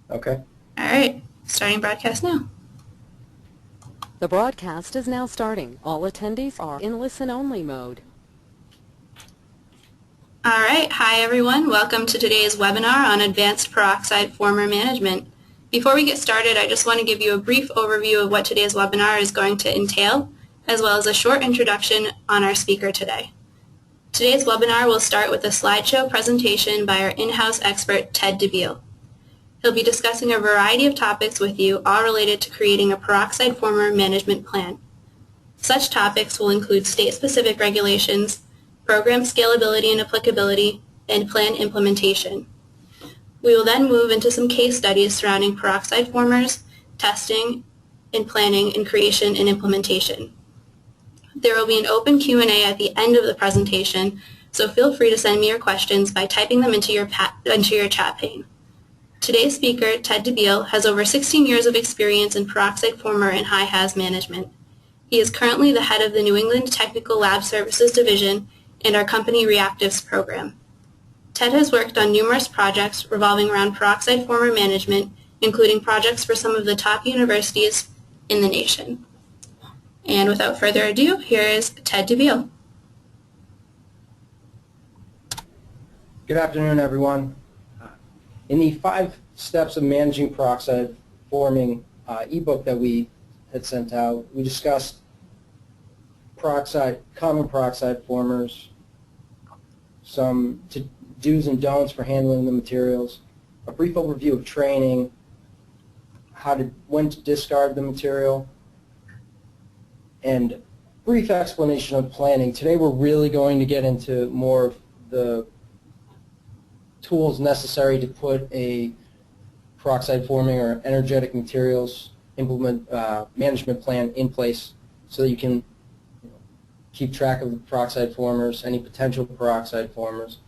Okay. All right, starting broadcast now. The broadcast is now starting. All attendees are in listen-only mode. All right, hi everyone. Welcome to today's webinar on advanced peroxide former management. Before we get started, I just want to give you a brief overview of what today's webinar is going to entail, as well as a short introduction on our speaker today. Today's webinar will start with a slideshow presentation by our in-house expert, Ted Dubiel. He'll be discussing a variety of topics with you, all related to creating a peroxide former management plan. Such topics will include state-specific regulations, program scalability and applicability, and plan implementation. We will then move into some case studies surrounding peroxide formers, testing, and planning and creation and implementation. There will be an open Q&A at the end of the presentation, so feel free to send me your questions by typing them into your chat pane. Today's speaker, Ted Dubiel, has over 16 years of experience in peroxide former and high-haz management. He is currently the head of the New England Technical Lab Services Division and our company Reactives program. Ted has worked on numerous projects revolving around peroxide former management, including projects for some of the top universities in the nation. And without further ado, here is Ted Dubiel. Good afternoon, everyone. In the 5 steps of managing peroxide forming ebook that we had sent out, we discussed common peroxide formers, some do's and don'ts for handling the materials, a brief overview of training, when to discard the material, and brief explanation of planning. Today we're really going to get into more of the tools necessary to put a peroxide forming or energetic materials management plan in place so that you can keep track of the peroxide formers, any potential peroxide formers,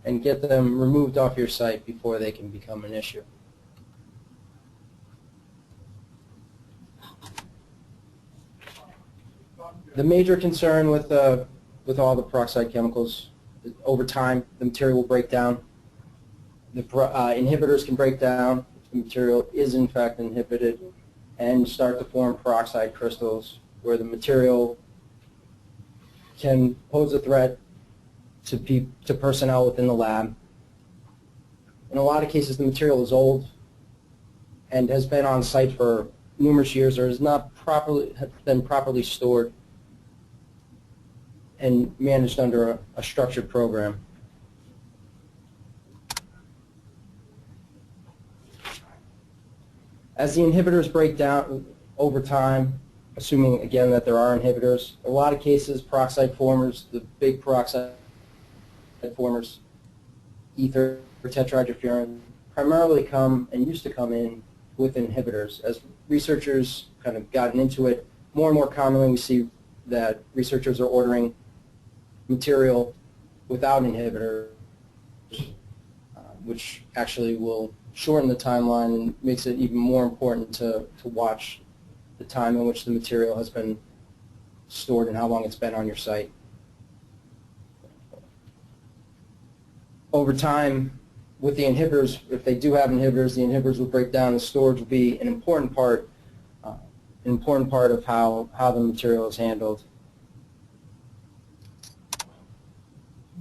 and get them removed off your site before they can become an issue. The major concern with all the peroxide chemicals is over time the material will break down. The inhibitors can break down if the material is in fact inhibited and start to form peroxide crystals where the material can pose a threat to personnel within the lab. In a lot of cases the material is old and has been on site for numerous years or has been properly stored and managed under a structured program. As the inhibitors break down over time, assuming again that there are inhibitors, in a lot of cases peroxide formers, the big peroxide formers, ether, tetrahydrofuran, primarily come and used to come in with inhibitors. As researchers kind of gotten into it, more and more commonly we see that researchers are ordering material without inhibitors, which actually will shorten the timeline and makes it even more important to watch the time in which the material has been stored and how long it's been on your site. Over time, with the inhibitors, if they do have inhibitors, the inhibitors will break down and storage will be an important part of how the material is handled.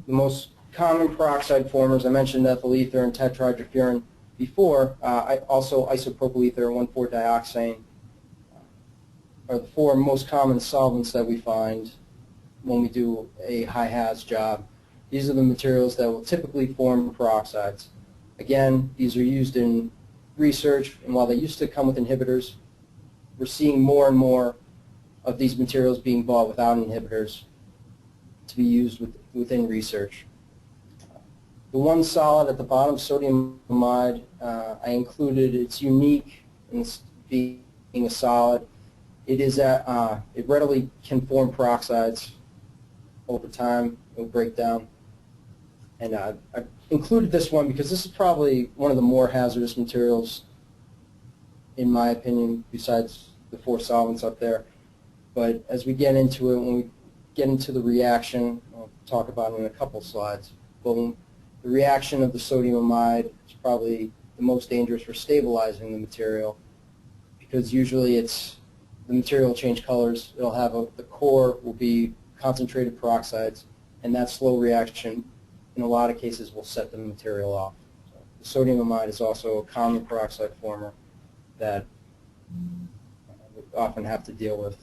The most common peroxide formers, I mentioned ethyl ether and tetrahydrofuran before, also isopropyl ether and 1,4-dioxane are the 4 most common solvents that we find when we do a high-haz job. These are the materials that will typically form peroxides. Again, these are used in research, and while they used to come with inhibitors, we're seeing more and more of these materials being bought without inhibitors to be used within research. The one solid at the bottom, sodium amide, I included. It's unique in being a solid. It readily can form peroxides over time. It will break down. And I included this one because this is probably one of the more hazardous materials, in my opinion, besides the 4 solvents up there. But as we get into it, when we get into the reaction, I'll talk about it in a couple slides, but the reaction of the sodium amide is probably the most dangerous for stabilizing the material, because usually the material will change colors. It'll have the core will be concentrated peroxides, and that slow reaction in a lot of cases will set the material off. So the sodium amide is also a common peroxide former that we often have to deal with.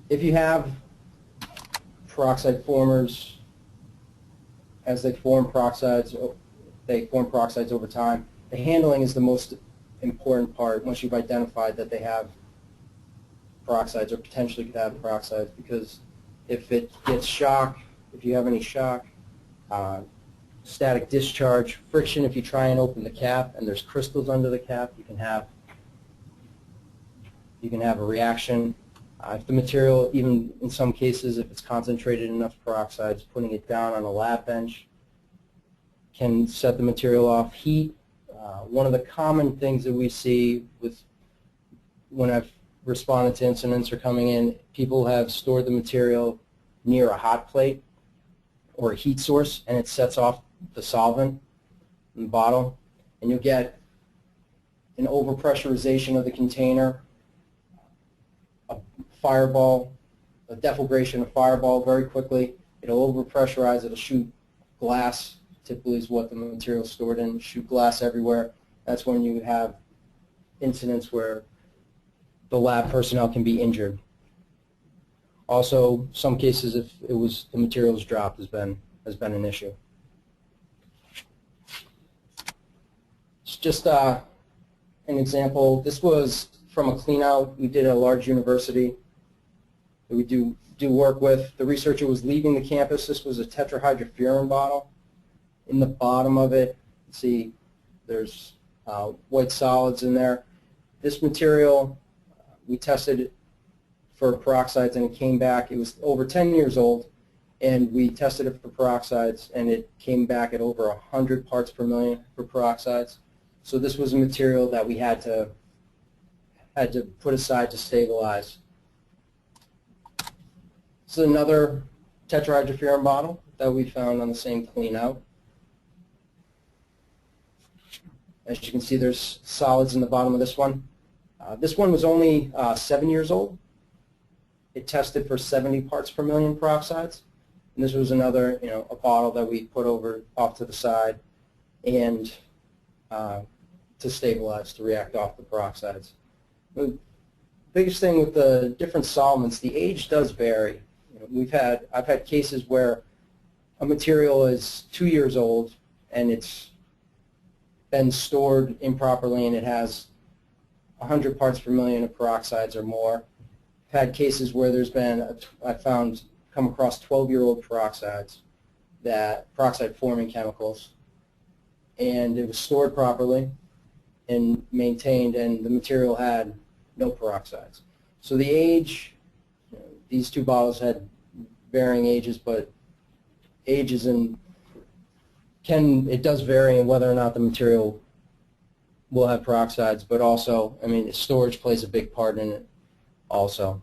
If you have peroxide formers, as they form peroxides over time, the handling is the most important part once you've identified that they have peroxides or potentially could have peroxides, because if it gets shock, if you have any shock, static discharge, friction, if you try and open the cap and there's crystals under the cap, you can have a reaction. If the material, even in some cases, if it's concentrated enough peroxides, putting it down on a lab bench can set the material off. Heat, one of the common things that we see when I've responded to incidents or coming in, people have stored the material near a hot plate or a heat source, and it sets off the solvent in the bottle, and you'll get an overpressurization of the container, a fireball, a deflagration of fireball very quickly. It'll overpressurize, it'll shoot glass, typically is what the material is stored in, shoot glass everywhere. That's when you have incidents where the lab personnel can be injured. Also, some cases if the material is dropped has been an issue. It's just an example. This was from a clean-out we did at a large university that we do work with. The researcher was leaving the campus. This was a tetrahydrofuran bottle. In the bottom of it, see, there's white solids in there. This material, we tested it for peroxides, and it came back. It was over 10 years old, and we tested it for peroxides, and it came back at over 100 parts per million for peroxides. So this was a material that we had to put aside to stabilize. This is another tetrahydrofuran bottle that we found on the same clean-out. As you can see, there's solids in the bottom of this one. This one was only 7 years old. It tested for 70 parts per million peroxides. And this was another, a bottle that we put off to the side and to stabilize, to react off the peroxides. The biggest thing with the different solvents, the age does vary. I've had cases where a material is 2 years old and it's been stored improperly and it has 100 parts per million of peroxides or more. I've had cases where there's been, come across 12-year-old peroxides, peroxide forming chemicals, and it was stored properly and maintained, and the material had no peroxides. So the age, these two bottles had varying ages, but ages it does vary in whether or not the material will have peroxides, but also, storage plays a big part in it also.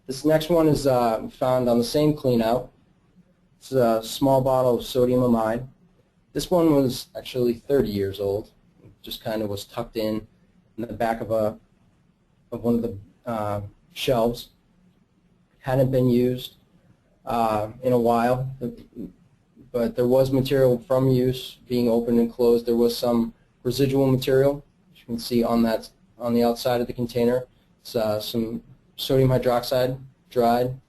This next one is found on the same clean-out. It's a small bottle of sodium amide. This one was actually 30 years old. It just kind of was tucked in the back of one of the shelves. Hadn't been used in a while, but there was material from use being opened and closed. There was some residual material, as you can see on the outside of the container. It's some sodium hydroxide dried.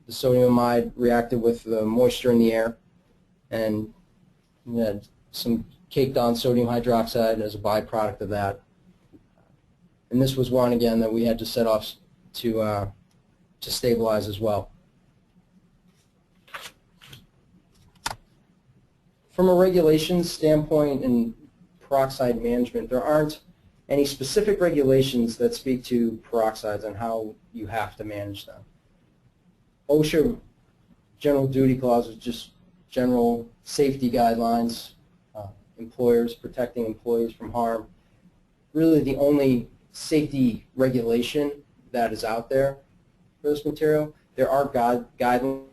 The sodium amide reacted with the moisture in the air, and we had some caked on sodium hydroxide as a byproduct of that. And this was one, again, that we had to set off to stabilize as well. From a regulations standpoint and peroxide management, there aren't any specific regulations that speak to peroxides and how you have to manage them. OSHA general duty clause is just general safety guidelines, employers protecting employees from harm. Really the only safety regulation that is out there for this material. There are guidelines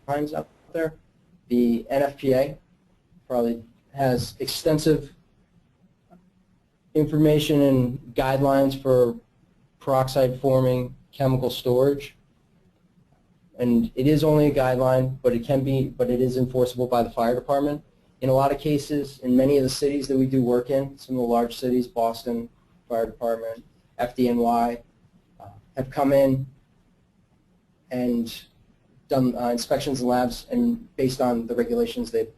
guidelines out there. The NFPA probably has extensive information and guidelines for peroxide forming chemical storage. And it is only a guideline, but it is enforceable by the fire department. In a lot of cases, in many of the cities that we do work in, some of the large cities, Boston Fire Department, FDNY, have come in and done inspections in labs, and based on the regulations, they've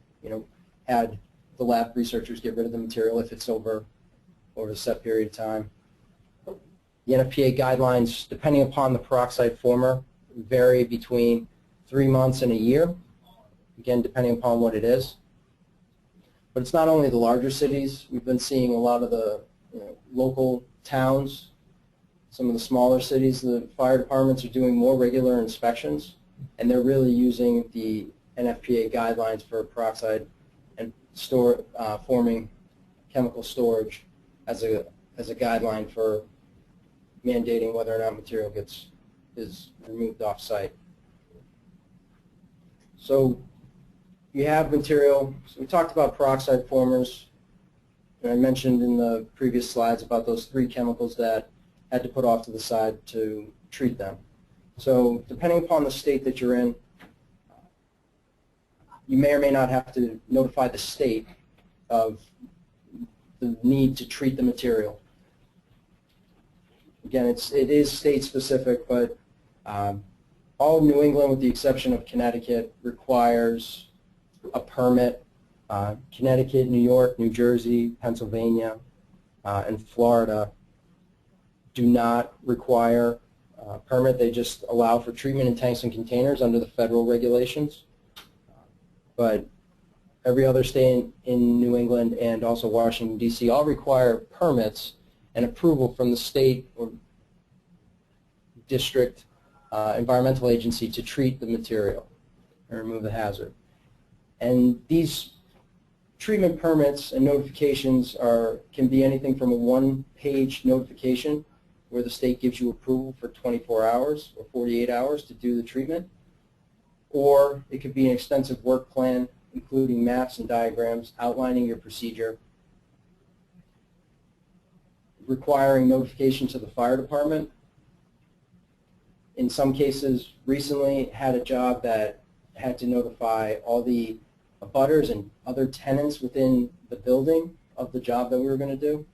had the lab researchers get rid of the material if it's over a set period of time. The NFPA guidelines, depending upon the peroxide former, vary between 3 months and a year, again, depending upon what it is. But it's not only the larger cities. We've been seeing a lot of the local towns, some of the smaller cities, the fire departments are doing more regular inspections, and they're really using the NFPA guidelines for peroxide and forming chemical storage as a guideline for mandating whether or not material is removed off-site. So you have material. So we talked about peroxide formers, and I mentioned in the previous slides about those 3 chemicals that had to put off to the side to treat them. So depending upon the state that you're in, you may or may not have to notify the state of the need to treat the material. Again, it is state specific, but all of New England, with the exception of Connecticut, requires a permit. Connecticut, New York, New Jersey, Pennsylvania, and Florida do not require a permit. They just allow for treatment in tanks and containers under the federal regulations. But every other state in New England and also Washington, D.C. all require permits and approval from the state or district environmental agency to treat the material and remove the hazard. And these treatment permits and notifications can be anything from a 1-page notification where the state gives you approval for 24 hours or 48 hours to do the treatment, or it could be an extensive work plan including maps and diagrams outlining your procedure, requiring notification to the fire department. In some cases, recently had a job that had to notify all the abutters and other tenants within the building of the job that we were going to do,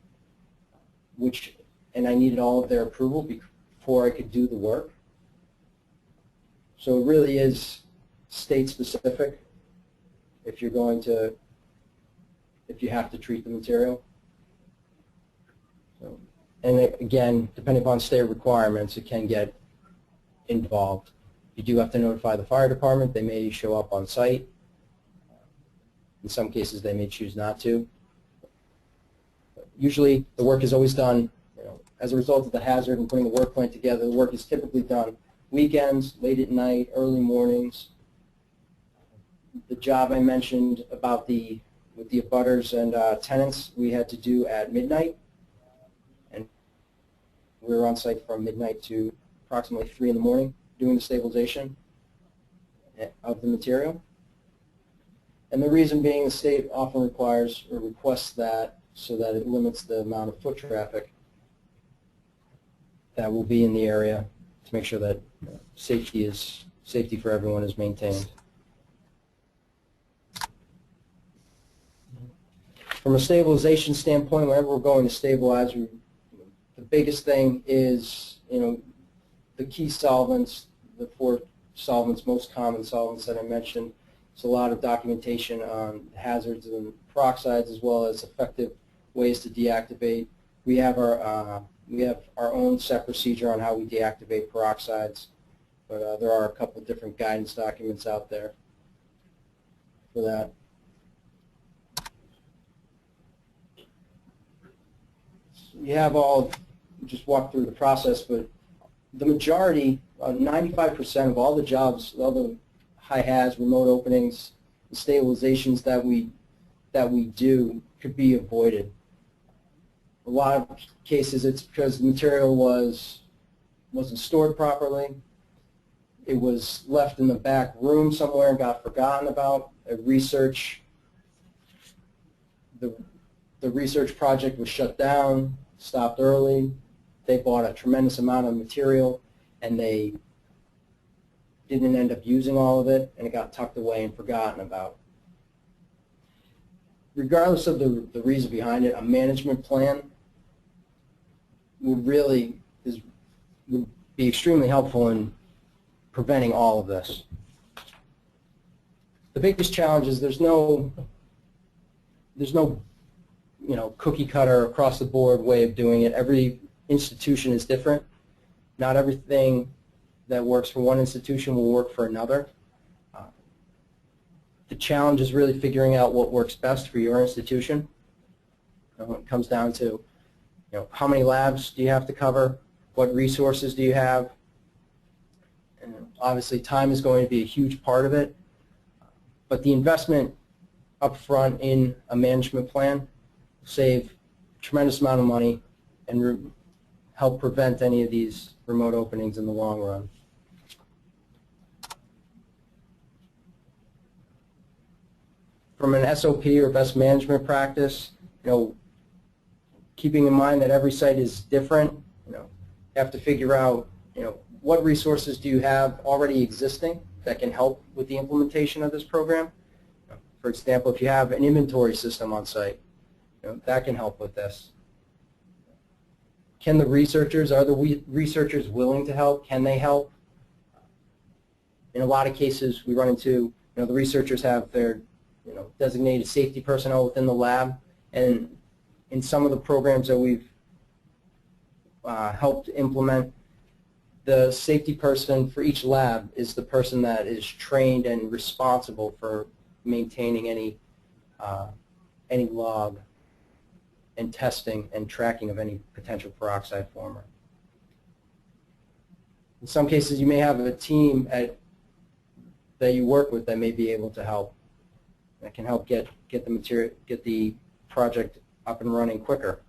and I needed all of their approval before I could do the work. So it really is state specific if you have to treat the material. So, and again, depending upon state requirements, it can get involved. You do have to notify the fire department. They may show up on site. In some cases, they may choose not to. But usually, the work is always done as a result of the hazard and putting the work plan together. The work is typically done weekends, late at night, early mornings. The job I mentioned about with the abutters and tenants, we had to do at midnight, and we were on site from midnight to approximately 3 in the morning doing the stabilization of the material. And the reason being, the state often requires or requests that so that it limits the amount of foot traffic that will be in the area to make sure that safety for everyone is maintained. From a stabilization standpoint, whenever we're going to stabilize, the biggest thing is the key solvents, the 4 solvents, most common solvents that I mentioned. It's a lot of documentation on hazards and peroxides, as well as effective ways to deactivate. We have our own set procedure on how we deactivate peroxides, but there are a couple of different guidance documents out there for that. You have just walk through the process, but the majority, 95% of all the jobs, all the high haz, remote openings, the stabilizations that we do could be avoided. A lot of cases it's because the material wasn't stored properly. it was left in the back room somewhere and got forgotten about. The research project was shut down, stopped early. They bought a tremendous amount of material, and they didn't end up using all of it, and it got tucked away and forgotten about. Regardless of the reason behind it, a management plan would be extremely helpful in preventing all of this. The biggest challenge is there's no cookie cutter across the board way of doing it. Every institution is different. Not everything that works for one institution will work for another. The challenge is really figuring out what works best for your institution. It comes down to how many labs do you have to cover, what resources do you have, and obviously time is going to be a huge part of it, but the investment up front in a management plan will save a tremendous amount of money and help prevent any of these remote openings in the long run. From an SOP or best management practice, keeping in mind that every site is different, you have to figure out, what resources do you have already existing that can help with the implementation of this program. For example, if you have an inventory system on site, that can help with this. Are the researchers willing to help? Can they help? In a lot of cases, we run into, the researchers have their, designated safety personnel within the lab, and in some of the programs that we've helped implement, the safety person for each lab is the person that is trained and responsible for maintaining any log and testing and tracking of any potential peroxide former. In some cases, you may have a team that you work with that may be able to help. That can help get the project up and running quicker.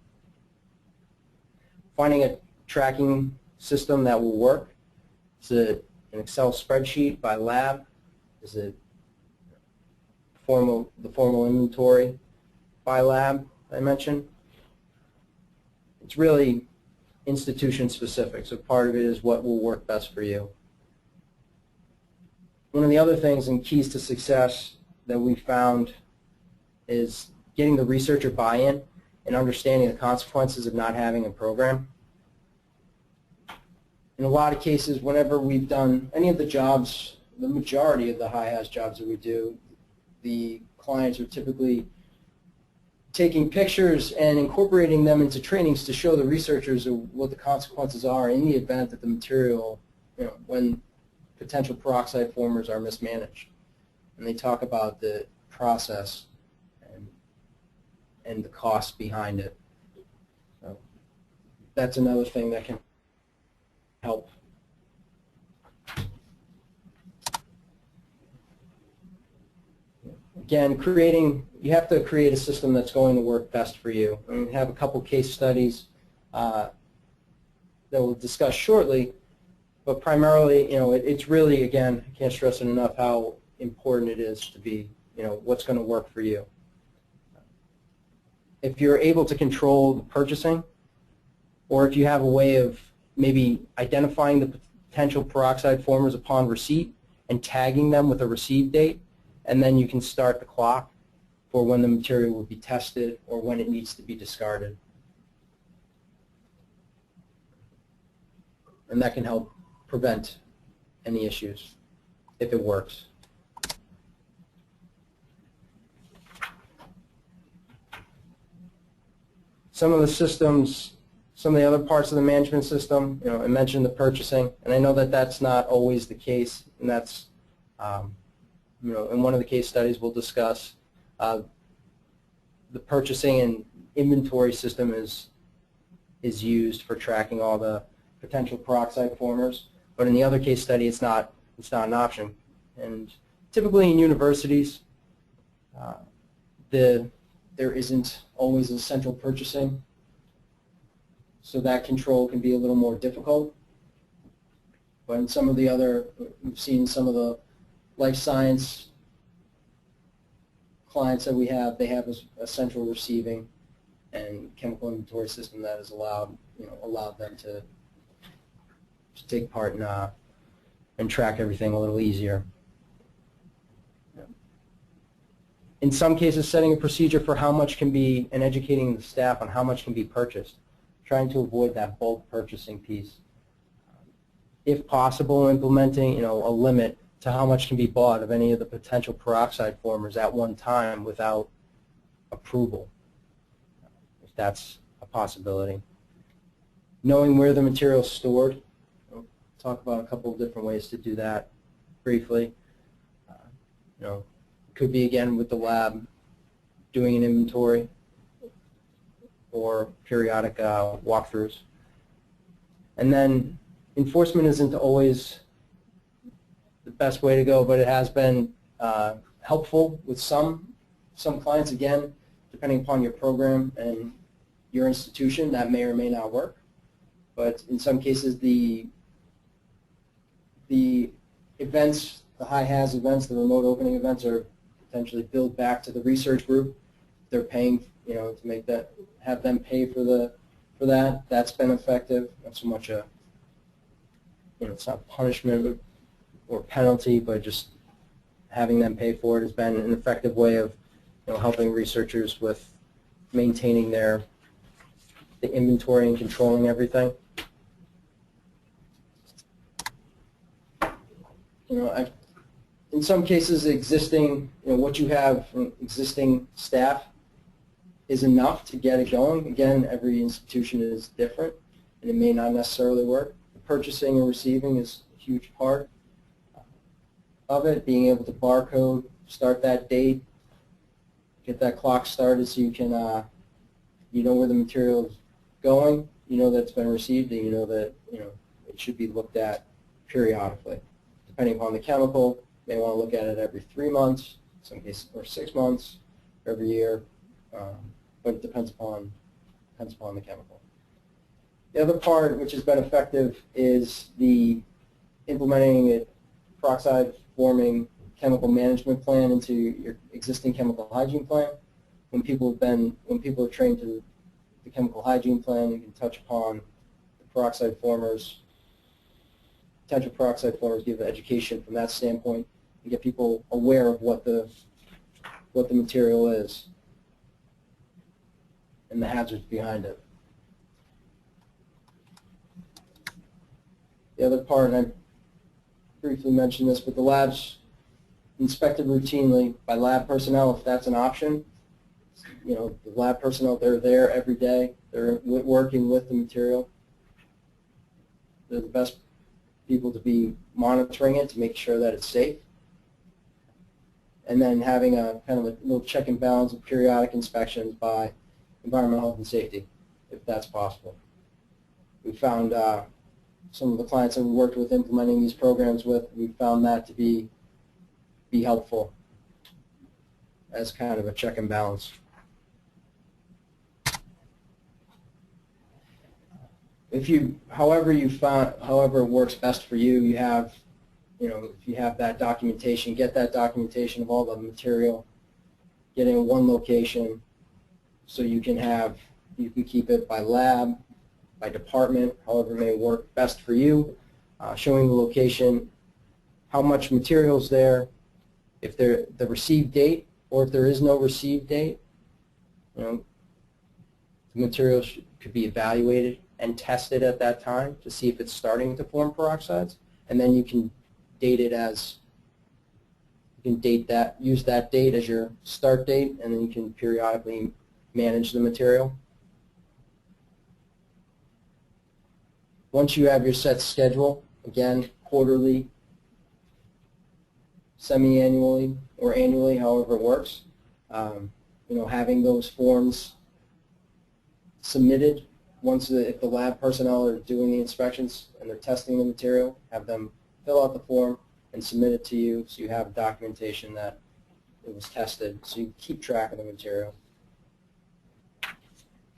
Finding a tracking system that will work. Is it an Excel spreadsheet by lab? Is it the formal inventory by lab I mentioned? It's really institution specific, so part of it is what will work best for you. One of the other things and keys to success that we found is getting the researcher buy-in and understanding the consequences of not having a program. In a lot of cases, whenever we've done any of the jobs, the majority of the high-haz jobs that we do, the clients are typically taking pictures and incorporating them into trainings to show the researchers what the consequences are in the event that the material, when potential peroxide formers are mismanaged. And they talk about the process and the cost behind it. So that's another thing that can help. Again, you have to create a system that's going to work best for you. And we have a couple case studies that we'll discuss shortly, but primarily, it's really, again, I can't stress it enough how important it is to be, what's going to work for you. If you're able to control the purchasing, or if you have a way of maybe identifying the potential peroxide formers upon receipt and tagging them with a receive date, and then you can start the clock for when the material will be tested or when it needs to be discarded. And that can help prevent any issues if it works. Some of the systems, some of the other parts of the management system, I mentioned the purchasing, and I know that that's not always the case, and that's, in one of the case studies we'll discuss, the purchasing and inventory system is used for tracking all the potential peroxide formers, but in the other case study, it's not an option. And typically in universities, there isn't always a central purchasing, so that control can be a little more difficult. But in some of the other, we've seen some of the life science clients that we have, they have a central receiving and chemical inventory system that has allowed them to take part and track everything a little easier. In some cases, setting a procedure for how much can be, and educating the staff on how much can be purchased, trying to avoid that bulk purchasing piece. If possible, implementing a limit to how much can be bought of any of the potential peroxide formers at one time without approval, if that's a possibility. Knowing where the material is stored. We'll talk about a couple of different ways to do that briefly. Could be, again, with the lab doing an inventory or periodic walkthroughs. And then enforcement isn't always the best way to go, but it has been helpful with some clients. Again, depending upon your program and your institution, that may or may not work. But in some cases, the events, the high-hazard events, the remote opening events, are potentially billed back to the research group. They're paying, to make that, have them pay for that. That's been effective. Not so much a, it's not punishment or penalty, but just having them pay for it has been an effective way of, helping researchers with maintaining the inventory and controlling everything. In some cases, what you have from existing staff is enough to get it going. Again, every institution is different, and it may not necessarily work. The purchasing and receiving is a huge part of it. Being able to barcode, start that date, get that clock started so you can, where the material is going, that it's been received, and that, it should be looked at periodically. Depending upon the chemical, they want to look at it every 3 months, some cases, or 6 months, every year, but it depends upon the chemical. The other part, which has been effective, is the implementing a peroxide forming chemical management plan into your existing chemical hygiene plan. When people are trained to the chemical hygiene plan, you can touch upon the peroxide formers. Potential peroxide formers, give education from that standpoint and get people aware of what the material is and the hazards behind it. The other part, and I briefly mentioned this, but the lab's inspected routinely by lab personnel if that's an option. The lab personnel, they're there every day. They're working with the material. They're the best people to be monitoring it to make sure that it's safe. And then having a kind of a little check and balance of periodic inspections by environmental health and safety, if that's possible. We found some of the clients that we worked with implementing these programs with, we found that to be helpful as kind of a check and balance. However it works best for you, you have, if you have that documentation, get that documentation of all the material, get it in one location, so you can keep it by lab, by department, however it may work best for you, showing the location, how much material is there, if the received date, or if there is no received date, the material could be evaluated and tested at that time to see if it's starting to form peroxides, and then you can date it as, use that date as your start date, and then you can periodically manage the material. Once you have your set schedule, again, quarterly, semi-annually, or annually, however it works, having those forms submitted if the lab personnel are doing the inspections and they're testing the material, have them fill out the form and submit it to you so you have documentation that it was tested, so you keep track of the material.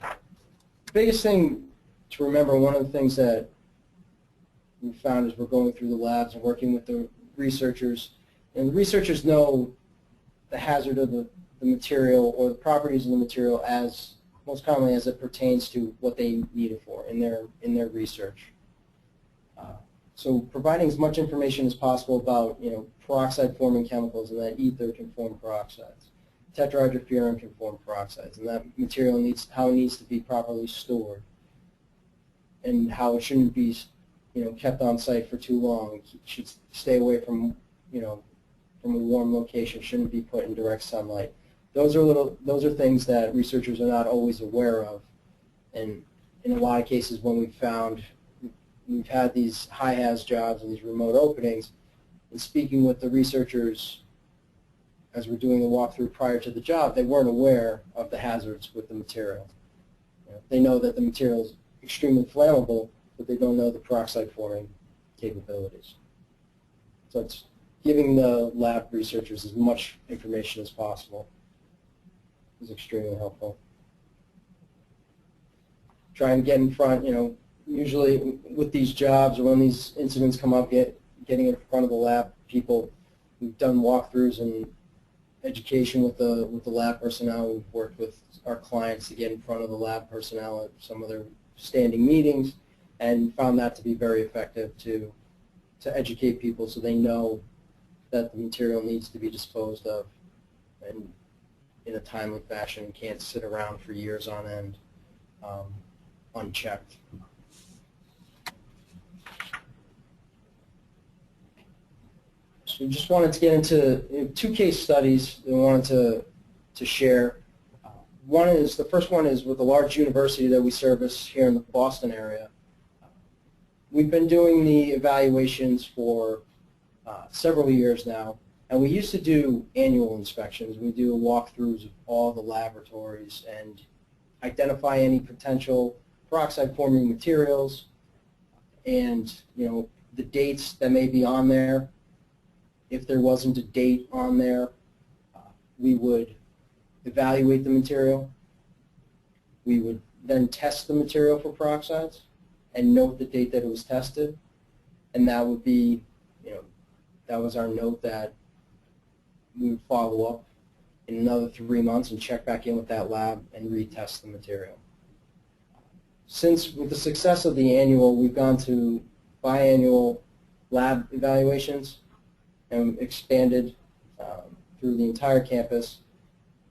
The biggest thing to remember, one of the things that we found as we're going through the labs and working with the researchers, and the researchers know the hazard of the material or the properties of the material as most commonly as it pertains to what they need it for in their research. So providing as much information as possible about peroxide forming chemicals, and that ether can form peroxides, tetrahydrofuran can form peroxides, and that material how it needs to be properly stored, and how it shouldn't be kept on site for too long. It should stay away from from a warm location. Shouldn't be put in direct sunlight. Those are things that researchers are not always aware of, and in a lot of cases when we've had these high-haz jobs and these remote openings, and speaking with the researchers as we're doing the walkthrough prior to the job, they weren't aware of the hazards with the material. They know that the material is extremely flammable, but they don't know the peroxide forming capabilities. So it's giving the lab researchers as much information as possible is extremely helpful. Trying to get in front, usually with these jobs or when these incidents come up, getting in front of the lab people. We've done walkthroughs and education with the lab personnel. We've worked with our clients to get in front of the lab personnel at some of their standing meetings, and found that to be very effective to educate people so they know that the material needs to be disposed of and in a timely fashion and can't sit around for years on end unchecked. So we just wanted to get into two case studies that we wanted to share. The first one is with a large university that we service here in the Boston area. We've been doing the evaluations for several years now, and we used to do annual inspections. We do walkthroughs of all the laboratories and identify any potential peroxide forming materials and the dates that may be on there. If there wasn't a date on there, we would evaluate the material. We would then test the material for peroxides and note the date that it was tested, and that would be, that was our note that we would follow up in another 3 months and check back in with that lab and retest the material. Since with the success of the annual, we've gone to biannual lab evaluations and expanded through the entire campus.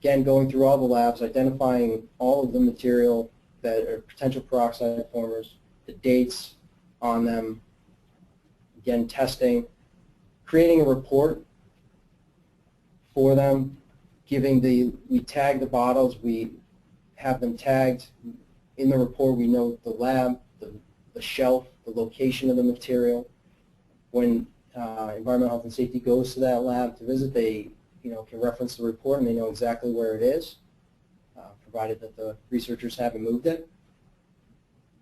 Again, going through all the labs, identifying all of the material that are potential peroxide formers, the dates on them, again, testing, creating a report for them, we tag the bottles, we have them tagged. In the report, we note the lab, the shelf, the location of the material. When Environmental Health and Safety goes to that lab to visit, they can reference the report and they know exactly where it is, provided that the researchers haven't moved it.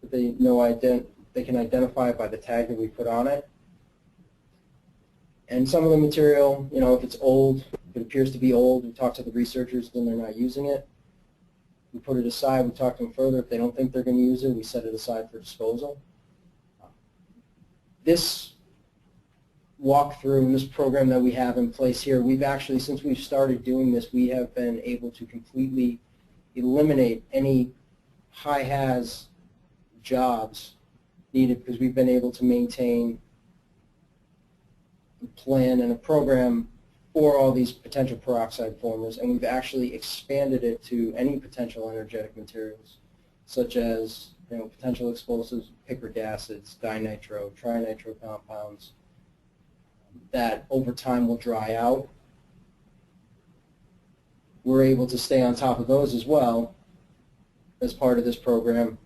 But they can identify it by the tag that we put on it. And some of the material, if it's old, if it appears to be old, we talk to the researchers, then they're not using it. We put it aside, we talk to them further. If they don't think they're going to use it, we set it aside for disposal. This walkthrough and this program that we have in place here, we've actually, since we've started doing this, we have been able to completely eliminate any high-haz jobs needed, because we've been able to maintain a plan and a program for all these potential peroxide formers, and we've actually expanded it to any potential energetic materials, such as potential explosives, picric acids, dinitro, trinitro compounds, that over time will dry out. We're able to stay on top of those as well as part of this program,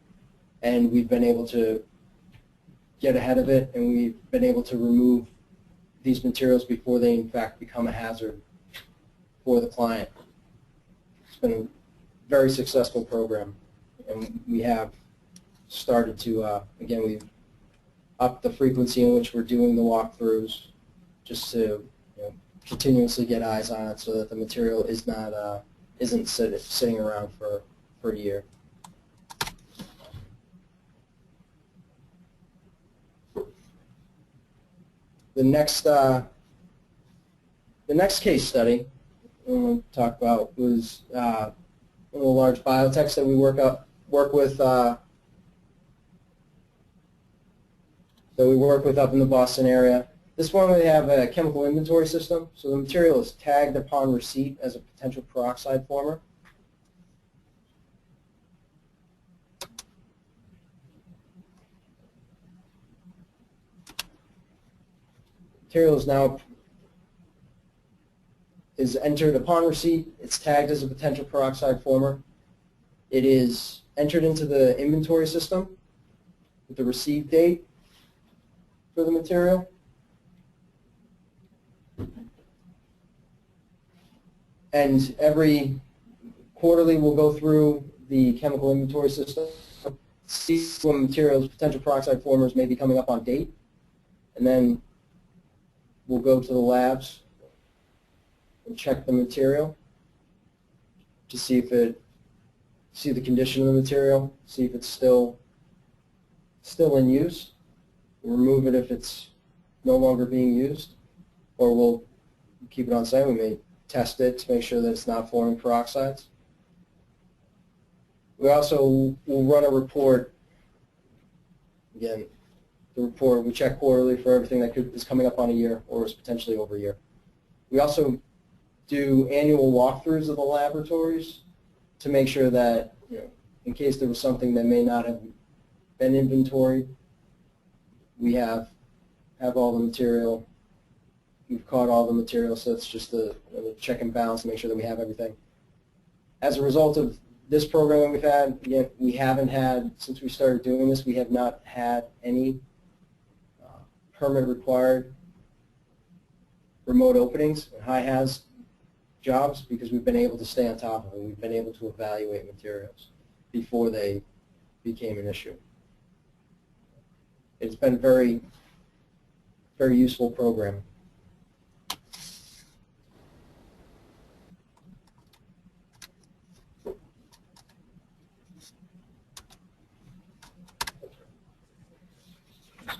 and we've been able to get ahead of it, and we've been able to remove these materials before they in fact become a hazard for the client. It's been a very successful program, and we have started to, again, we've upped the frequency in which we're doing the walkthroughs just to continuously get eyes on it so that the material is not, isn't sitting around for a year. the next case study we want to talk about was one of the large biotechs that we work with up in the Boston area. This one, we have a chemical inventory system, so the material is tagged upon receipt as a potential peroxide former. Material is entered upon receipt. It's tagged as a potential peroxide former. It is entered into the inventory system with the receipt date for the material. And every quarterly we'll go through the chemical inventory system, see when materials, potential peroxide formers may be coming up on date, and then we'll go to the labs and check the material to see the condition of the material, see if it's still in use. We'll remove it if it's no longer being used, or we'll keep it on site. We may test it to make sure that it's not forming peroxides. We also will run a report. Again, the report we check quarterly for everything that is coming up on a year or is potentially over a year. We also do annual walkthroughs of the laboratories to make sure that, in case there was something that may not have been inventoried, we have all the material. We've caught all the material, so it's just a check and balance to make sure that we have everything. As a result of this program that we've had, again, we haven't had, since we started doing this, we have not had any permit required remote openings and high-haz jobs because we've been able to stay on top of it. We've been able to evaluate materials before they became an issue. It's been very, very useful program.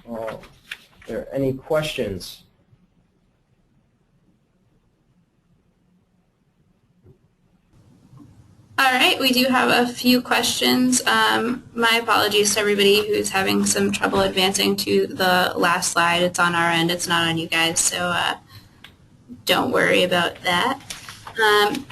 Are there any questions? All right, we do have a few questions. My apologies to everybody who's having some trouble advancing to the last slide. It's on our end. It's not on you guys, so don't worry about that.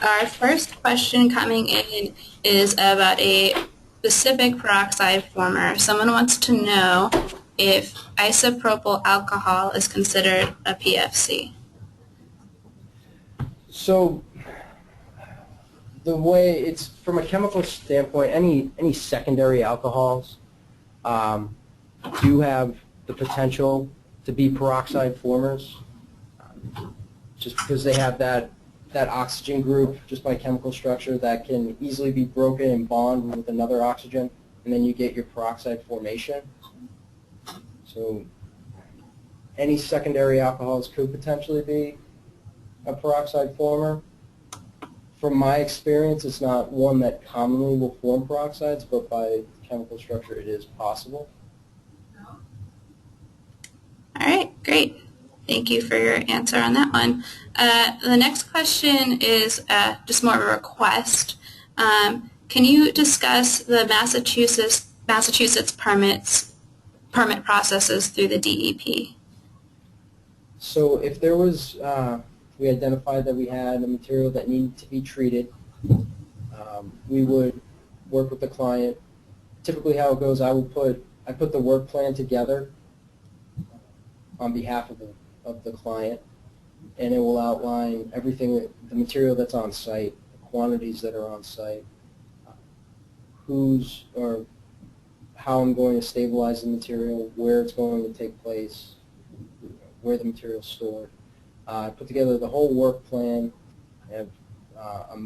Our first question coming in is about a specific peroxide former. Someone wants to know if isopropyl alcohol is considered a PFC. So the way it's from a chemical standpoint, any secondary alcohols do have the potential to be peroxide formers, just because they have that oxygen group just by chemical structure that can easily be broken and bond with another oxygen, and then you get your peroxide formation. So any secondary alcohols could potentially be a peroxide former. From my experience, it's not one that commonly will form peroxides, but by chemical structure it is possible. All right, great. Thank you for your answer on that one. The next question is just more of a request. Can you discuss the Massachusetts permit processes through the DEP? So if there was, we identified that we had a material that needed to be treated, we would work with the client. Typically how it goes, I put the work plan together on behalf of the client, and it will outline everything, the material that's on site, the quantities that are on site, how I'm going to stabilize the material, where it's going to take place, where the material is stored. I put together the whole work plan. I have a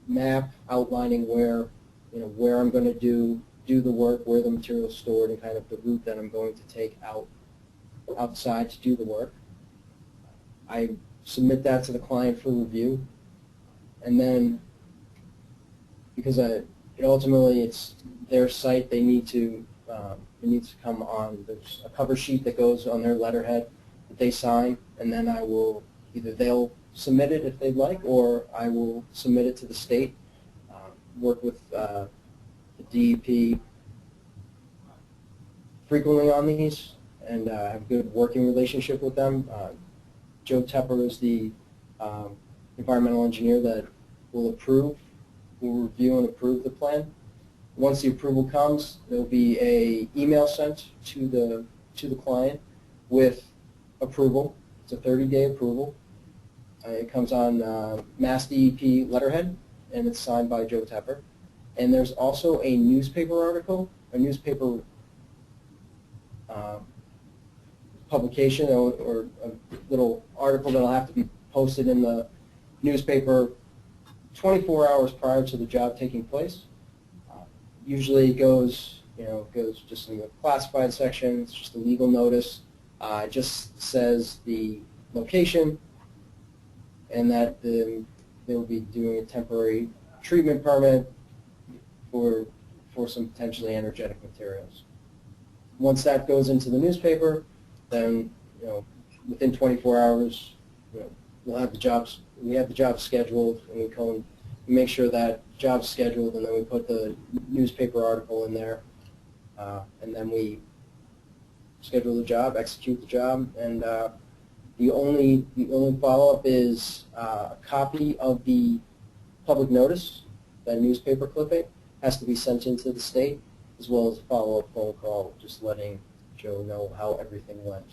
map outlining where I'm going to do the work, where the material is stored, and kind of the route that I'm going to take outside to do the work. I submit that to the client for review, and then because ultimately it's their site, it needs to come on. There's a cover sheet that goes on their letterhead that they sign, and then I will either they'll submit it if they'd like, or I will submit it to the state. Work with the DEP frequently on these, and have a good working relationship with them. Joe Tepper is the environmental engineer that will review and approve the plan. Once the approval comes, there will be an email sent to the client with approval. It's a 30-day approval. It comes on Mass DEP letterhead, and it's signed by Joe Tepper. And there's also a newspaper article, a newspaper publication or a little article that will have to be posted in the newspaper 24 hours prior to the job taking place. Usually it goes just in the classified section. It's just a legal notice. It just says the location and that they'll be doing a temporary treatment permit for some potentially energetic materials. Once that goes into the newspaper, then within 24 hours, we'll have the jobs. We have the job scheduled, and we make sure that job's scheduled, and then we put the newspaper article in there, and then we schedule the job, execute the job, and the only follow-up is a copy of the public notice, that newspaper clipping, has to be sent into the state, as well as a follow-up phone call, just letting Joe know how everything went.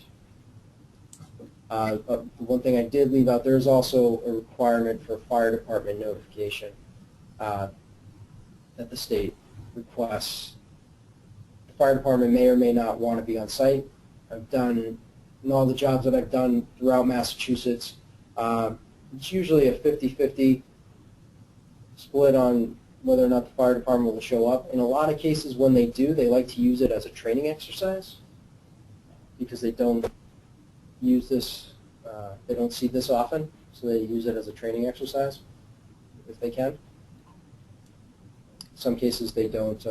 The one thing I did leave out, there is also a requirement for fire department notification that the state requests. The fire department may or may not want to be on site. I've done, in all the jobs that I've done throughout Massachusetts, it's usually a 50-50 split on whether or not the fire department will show up. In a lot of cases, when they do, they like to use it as a training exercise because they don't use this, they don't see this often, so they use it as a training exercise if they can. Some cases they don't,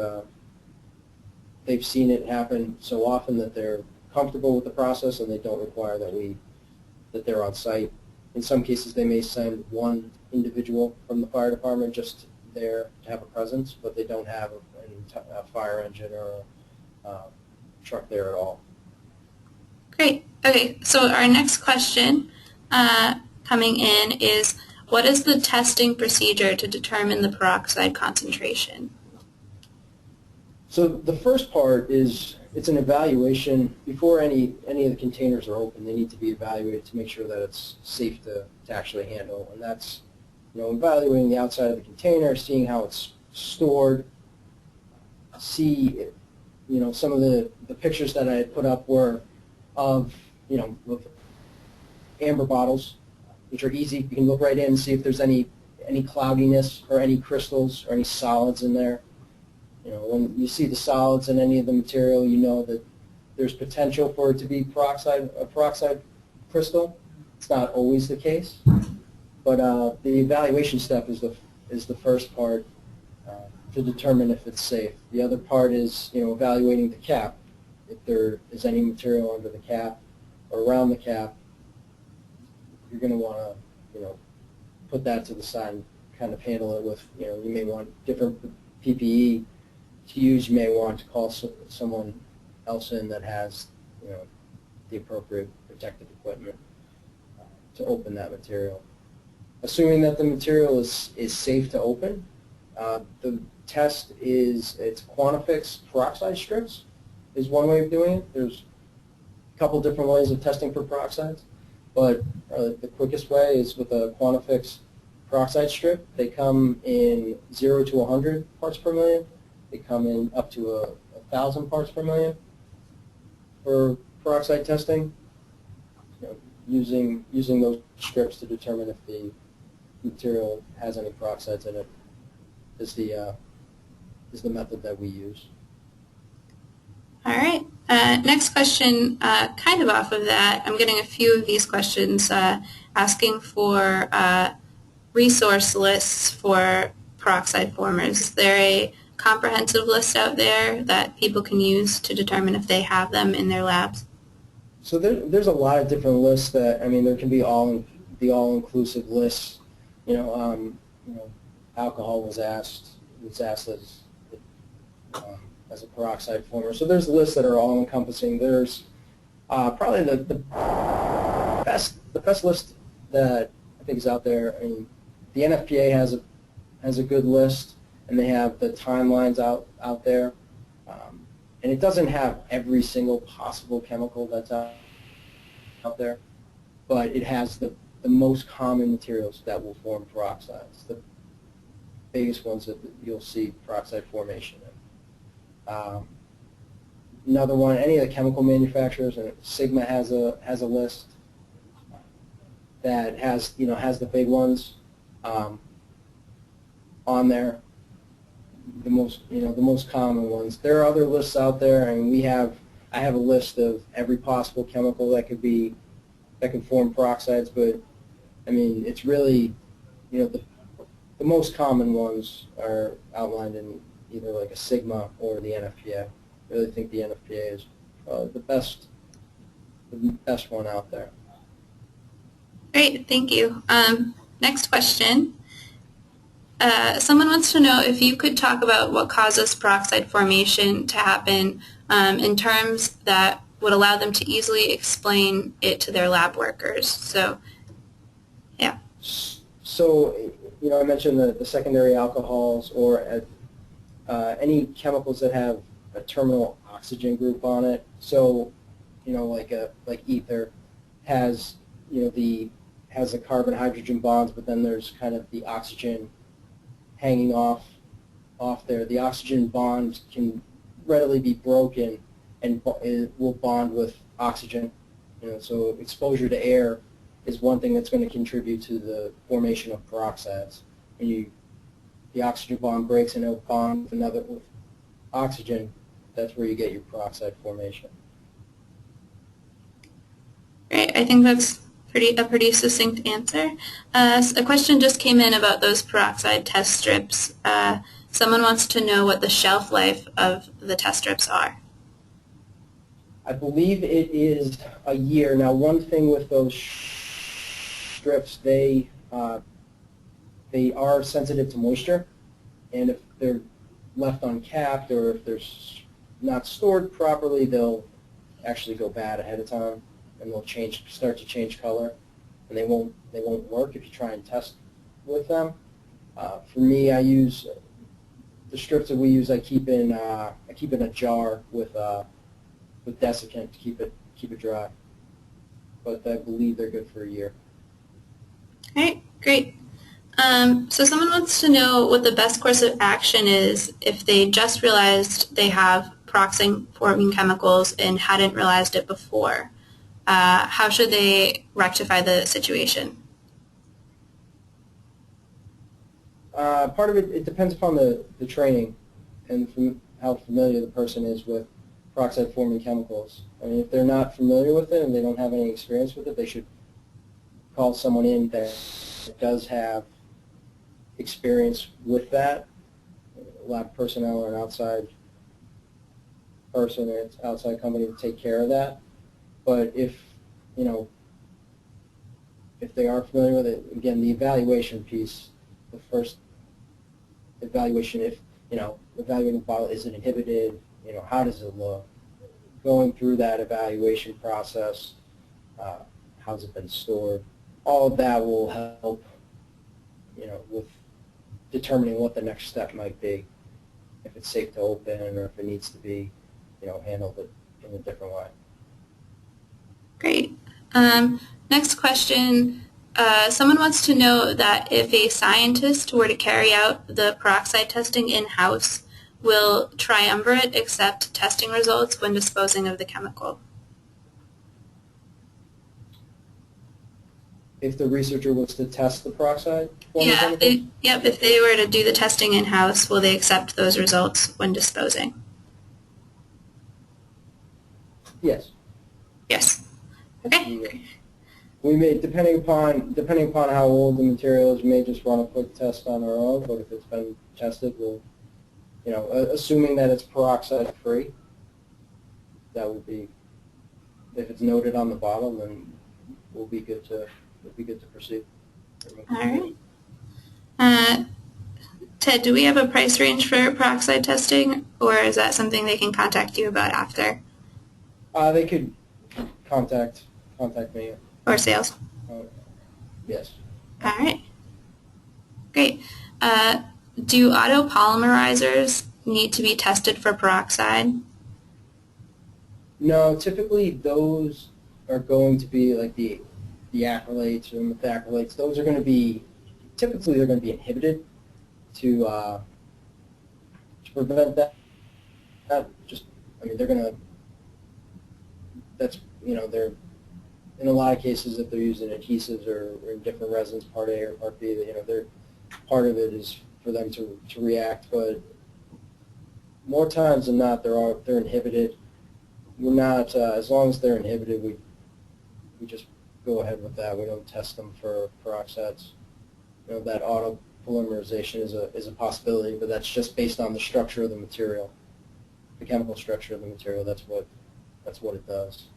they've seen it happen so often that they're comfortable with the process and they don't require that they're on site. In some cases they may send one individual from the fire department just there to have a presence, but they don't have a fire engine or a truck there at all. Great. Okay, so our next question coming in is, what is the testing procedure to determine the peroxide concentration? So the first part is it's an evaluation. Before any of the containers are open, they need to be evaluated to make sure that it's safe to actually handle, and that's evaluating the outside of the container, seeing how it's stored, see some of the pictures that I had put up were of with amber bottles, which are easy. You can look right in and see if there's any cloudiness or any crystals or any solids in there. When you see the solids in any of the material, you know that there's potential for it to be a peroxide crystal. It's not always the case, but the evaluation step is the first part to determine if it's safe. The other part is evaluating the cap. If there is any material under the cap or around the cap, you're going to want to put that to the side and kind of handle it with you may want different PPE to use. You may want to call someone else in that has the appropriate protective equipment to open that material. Assuming that the material is safe to open, the test it's Quantifix peroxide strips is one way of doing it. There's a couple different ways of testing for peroxides, but the quickest way is with a Quantifix peroxide strip. They come in 0 to 100 parts per million. They come in up to 1,000 parts per million for peroxide testing. Using those strips to determine if the material has any peroxides in it is the method that we use. All right. Next question, kind of off of that. I'm getting a few of these questions asking for resource lists for peroxide formers. Is there a comprehensive list out there that people can use to determine if they have them in their labs? So there's a lot of different lists that, I mean, there can be all-inclusive lists. Alcohol was asked as a peroxide former. So there's lists that are all-encompassing. There's probably the best list that I think is out there. I mean, the NFPA has a good list, and they have the timelines out there. And it doesn't have every single possible chemical that's out there, but it has the most common materials that will form peroxides, the biggest ones that you'll see peroxide formation in. Another one, any of the chemical manufacturers, and Sigma has a list that has the big ones on there. The most common ones. There are other lists out there, and I have a list of every possible chemical that can form peroxides. But I mean, it's really, the most common ones are outlined in either like a Sigma or the NFPA. I really think the NFPA is probably the best one out there. Great, thank you. Next question. Someone wants to know if you could talk about what causes peroxide formation to happen in terms that would allow them to easily explain it to their lab workers. So, yeah. So, I mentioned the secondary alcohols or any chemicals that have a terminal oxygen group on it. So, like ether has has the carbon-hydrogen bonds, but then there's kind of the oxygen hanging off there. The oxygen bond can readily be broken, and it will bond with oxygen. So exposure to air is one thing that's going to contribute to the formation of peroxides. When the oxygen bond breaks and it'll bond with oxygen, that's where you get your peroxide formation. Great, I think that's a pretty succinct answer. A question just came in about those peroxide test strips. Someone wants to know what the shelf life of the test strips are. I believe it is a year. Now, one thing with those strips, they are sensitive to moisture, and if they're left uncapped or if they're not stored properly, they'll actually go bad ahead of time, and they'll start to change color, and they won't work if you try and test with them. For me, I use the strips that we use. I keep in a jar with desiccant to keep it dry, but I believe they're good for a year. All right, great. So someone wants to know what the best course of action is if they just realized they have peroxide-forming chemicals and hadn't realized it before. How should they rectify the situation? Part of it depends upon the training and how familiar the person is with peroxide-forming chemicals. I mean, if they're not familiar with it and they don't have any experience with it, they should call someone in that does have experience with that, lab personnel or an outside person or an outside company to take care of that. But if they are familiar with it, again, the evaluation piece, the first evaluation, if evaluating the bottle, is it inhibited, how does it look, going through that evaluation process, how's it been stored, all of that will help, with determining what the next step might be, if it's safe to open or if it needs to be, handled in a different way. Great. Next question. Someone wants to know that if a scientist were to carry out the peroxide testing in-house, will Triumvirate accept testing results when disposing of the chemical? If the researcher was to test the peroxide? Yeah, if they were to do the testing in-house, will they accept those results when disposing? Yes. Yes. Okay. We may, depending upon how old the material is, we may just run a quick test on our own, but if it's been tested, we'll, assuming that it's peroxide free, that would be if it's noted on the bottom, then we'll be good to proceed. All right. Ted, do we have a price range for peroxide testing, or is that something they can contact you about after? They could contact me. Or sales? Yes. All right. Great. Do autopolymerizers need to be tested for peroxide? No, typically those are going to be like the acrylates or methacrylates. Those are going to be, typically they're going to be inhibited to prevent that. They're going to, they're, in a lot of cases if they're using adhesives or different resins, part A or part B, they're, part of it is for them to react, but more times than not they're inhibited. We're not, as long as they're inhibited, we just go ahead with that. We don't test them for peroxides. That autopolymerization is a possibility, but that's just based on the structure of the material, the chemical structure of the material. That's what it does.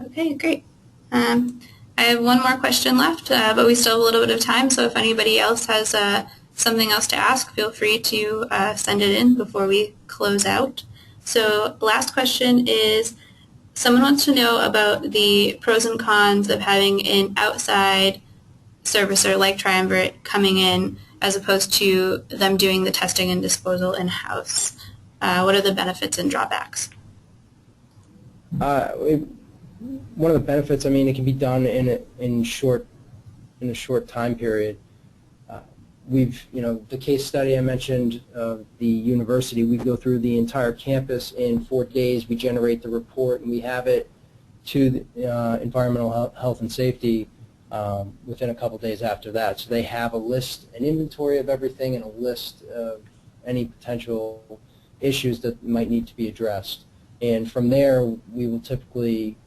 Okay, great. I have one more question left, but we still have a little bit of time, so if anybody else has something else to ask, feel free to send it in before we close out. So last question is, someone wants to know about the pros and cons of having an outside servicer like Triumvirate coming in as opposed to them doing the testing and disposal in-house. What are the benefits and drawbacks? One of the benefits, it can be done in a short time period. The case study I mentioned of the university, we go through the entire campus in 4 days. We generate the report and we have it to the, environmental health and safety within a couple days after that. So they have a list, an inventory of everything, and a list of any potential issues that might need to be addressed. And from there, we will typically,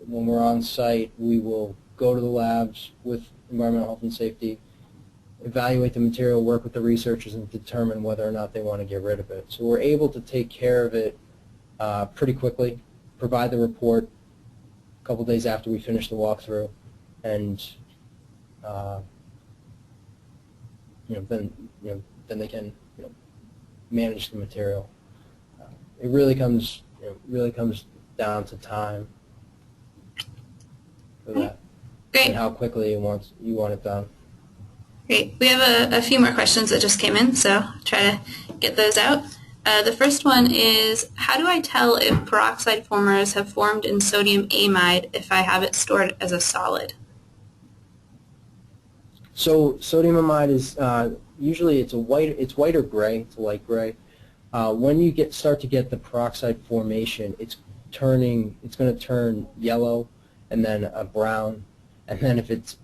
when we're on site, we will go to the labs with environmental health and safety, evaluate the material, work with the researchers, and determine whether or not they want to get rid of it. So we're able to take care of it pretty quickly, provide the report a couple days after we finish the walkthrough, and then they can manage the material. It really comes down to time for that. Great. And how quickly you want it done. Great. We have a few more questions that just came in, so try to get those out. The first one is, how do I tell if peroxide formers have formed in sodium amide if I have it stored as a solid? So sodium amide is usually it's white or gray. It's a light gray. When you start to get the peroxide formation, it's going to turn yellow and then a brown, and then if it's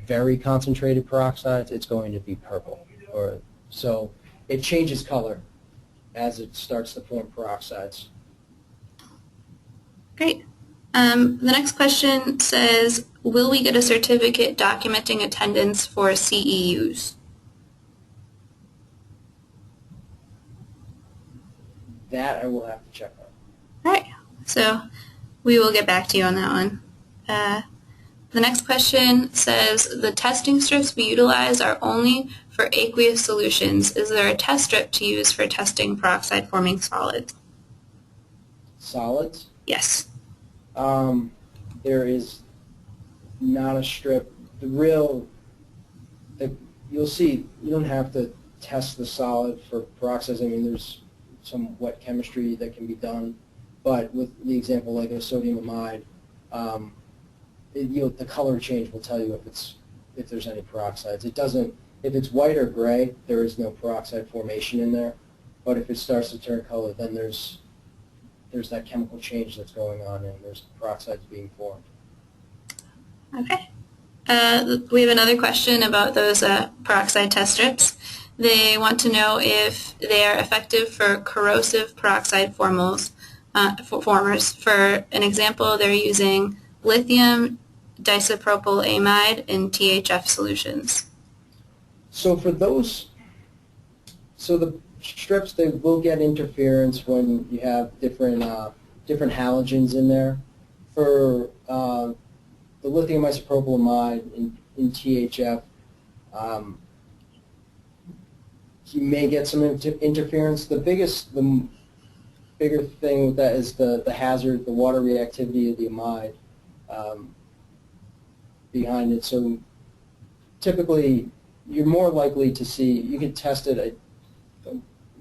very concentrated peroxides, it's going to be purple. So it changes color as it starts to form peroxides. Great. The next question says, will we get a certificate documenting attendance for CEUs? That I will have to check on. All right. So we will get back to you on that one. The next question says, the testing strips we utilize are only for aqueous solutions. Is there a test strip to use for testing peroxide forming solids? Solids? Yes. There is not a strip. You'll see, you don't have to test the solid for peroxides. There's some wet chemistry that can be done, but with the example like a sodium amide, the color change will tell you if there's any peroxides. It doesn't. If it's white or gray, there is no peroxide formation in there. But if it starts to turn color, then there's that chemical change that's going on, and there's peroxides being formed. Okay. We have another question about those peroxide test strips. They want to know if they are effective for corrosive peroxide formers. For an example, they're using lithium disopropyl amide in THF solutions. So for those, the strips, they will get interference when you have different different halogens in there. For the lithium isopropylamide in THF, you may get some interference. The bigger thing with that is the hazard, the water reactivity of the amide behind it. So typically, you're more likely to see, you can test it at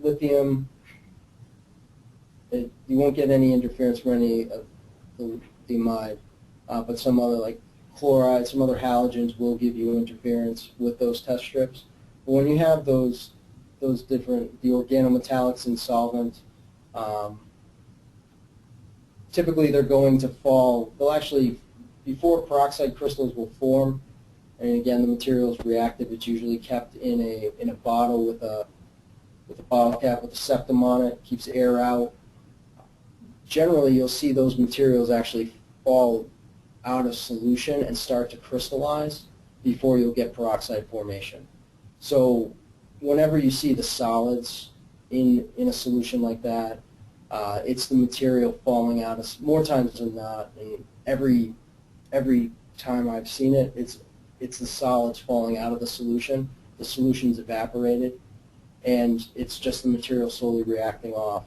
lithium. You won't get any interference from any of the amide, but some other, like chloride, some other halogens will give you interference with those test strips. But when you have those different, the organometallics in solvent, typically they're going to fall, they'll actually, before peroxide crystals will form, and again the material is reactive, it's usually kept in a bottle with a bottle cap with a septum on it, keeps air out. Generally you'll see those materials actually fall out of solution and start to crystallize before you'll get peroxide formation. So whenever you see the solids in a solution like that, it's the material falling out of, more times than not, and every time I've seen it, it's the solids falling out of the solution. The solution's evaporated, and it's just the material slowly reacting off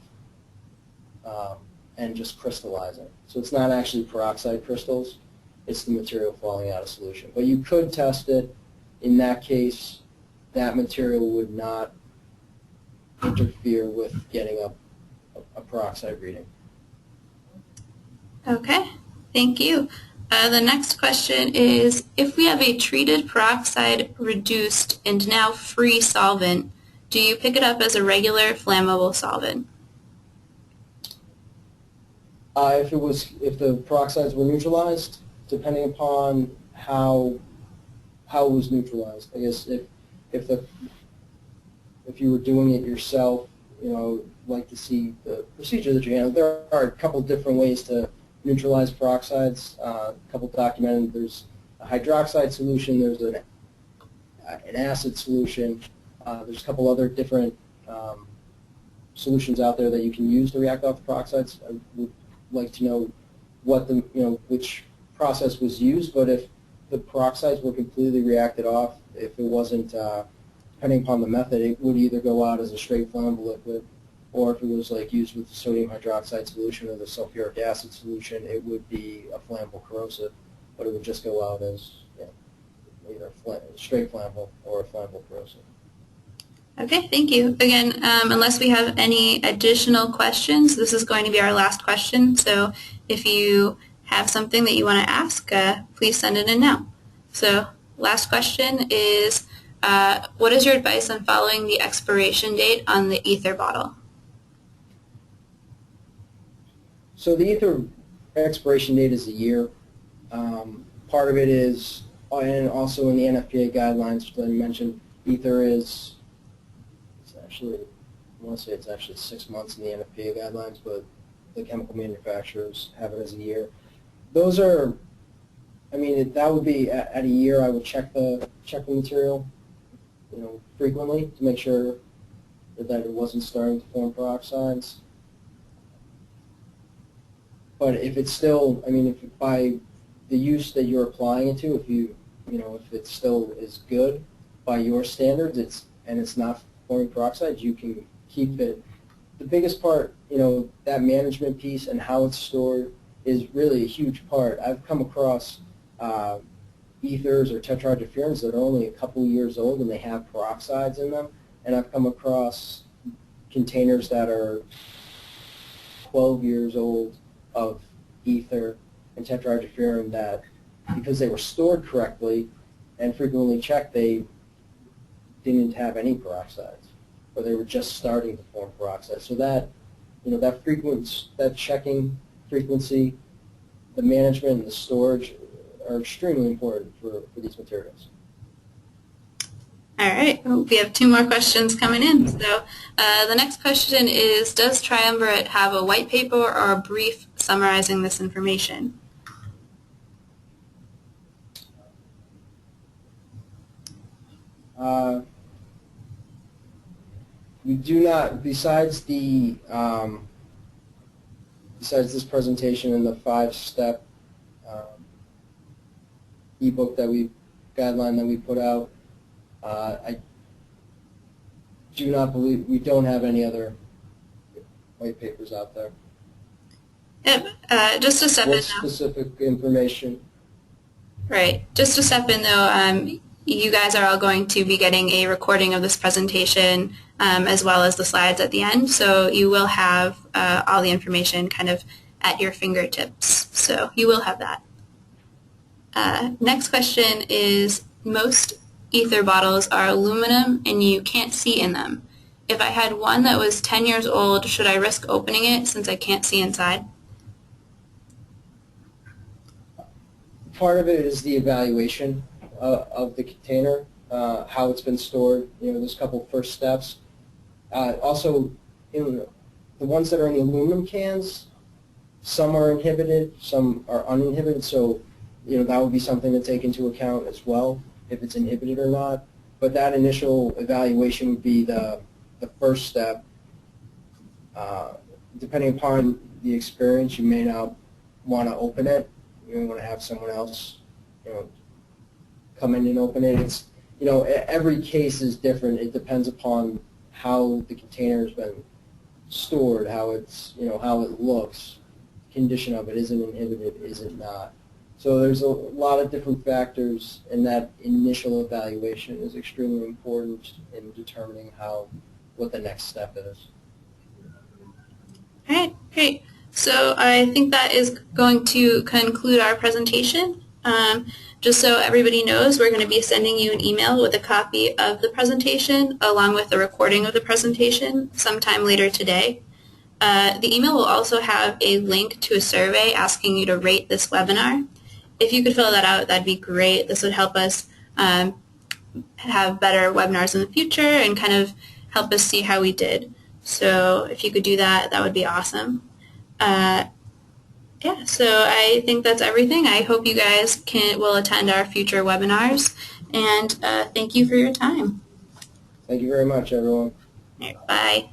and just crystallizing. So it's not actually peroxide crystals, it's the material falling out of solution. But you could test it. In that case, that material would not interfere with getting a peroxide reading. Okay, thank you. The next question is, if we have a treated peroxide reduced and now free solvent, do you pick it up as a regular flammable solvent? If the peroxides were neutralized, depending upon how it was neutralized. I guess if you were doing it yourself, like to see the procedure that you handle. There are a couple different ways to neutralize peroxides. A couple documented. There's a hydroxide solution. There's an acid solution. There's a couple other different solutions out there that you can use to react off the peroxides. I would like to know which process was used, but if the peroxides were completely reacted off, if it wasn't, depending upon the method, it would either go out as a straight flammable liquid, or if it was like used with the sodium hydroxide solution or the sulfuric acid solution, it would be a flammable corrosive, but it would just go out as either straight flammable or a flammable corrosive. Okay, thank you. Again, unless we have any additional questions, this is going to be our last question. So if you have something that you want to ask, please send it in now. So last question is, what is your advice on following the expiration date on the ether bottle? So the ether expiration date is a year. Part of it is, and also in the NFPA guidelines that I mentioned, ether is, I want to say it's actually 6 months in the NFPA guidelines, but the chemical manufacturers have it as a year. Those are, that would be at a year. I would check the material, frequently to make sure that it wasn't starting to form peroxides. But if it's still, if by the use that you're applying it to, if it still is good by your standards, it's not forming peroxides, you can keep it. The biggest part, that management piece and how it's stored is really a huge part. I've come across ethers or tetrahydrofurands that are only a couple years old and they have peroxides in them, and I've come across containers that are 12 years old of ether and tetrahydrofuran that, because they were stored correctly and frequently checked, they didn't have any peroxides, or they were just starting to form peroxides. So that, that checking frequency, the management and the storage are extremely important for these materials. All right, well, we have 2 more questions coming in. So the next question is, does Triumvirate have a white paper or a brief summarizing this information? We do not, besides the besides this presentation and the 5-step ebook guideline that we put out, I do not believe we don't have any other white papers out there. Yep. Just to step in What though. specific information? Right. Just to step in though, you guys are all going to be getting a recording of this presentation as well as the slides at the end, so you will have all the information kind of at your fingertips. So you will have that. Next question is, most ether bottles are aluminum and you can't see in them. If I had one that was 10 years old, should I risk opening it since I can't see inside? Part of it is the evaluation of the container, how it's been stored. There's a couple first steps. Also, the ones that are in the aluminum cans, some are inhibited, some are uninhibited, so that would be something to take into account as well, if it's inhibited or not. But that initial evaluation would be the first step. Depending upon the experience, you may not want to open it. You may want to have someone else, come in and open it. It's, every case is different. It depends upon how the container has been stored, how it's, how it looks, condition of it. Is it inhibited? Is it not? So there's a lot of different factors, and that initial evaluation is extremely important in determining what the next step is. All right, great. So I think that is going to conclude our presentation. Just so everybody knows, we're going to be sending you an email with a copy of the presentation along with a recording of the presentation sometime later today. The email will also have a link to a survey asking you to rate this webinar. If you could fill that out, that'd be great. This would help us have better webinars in the future and kind of help us see how we did. So if you could do that, that would be awesome. Yeah, so I think that's everything. I hope you guys will attend our future webinars, and thank you for your time. Thank you very much, everyone. All right, bye.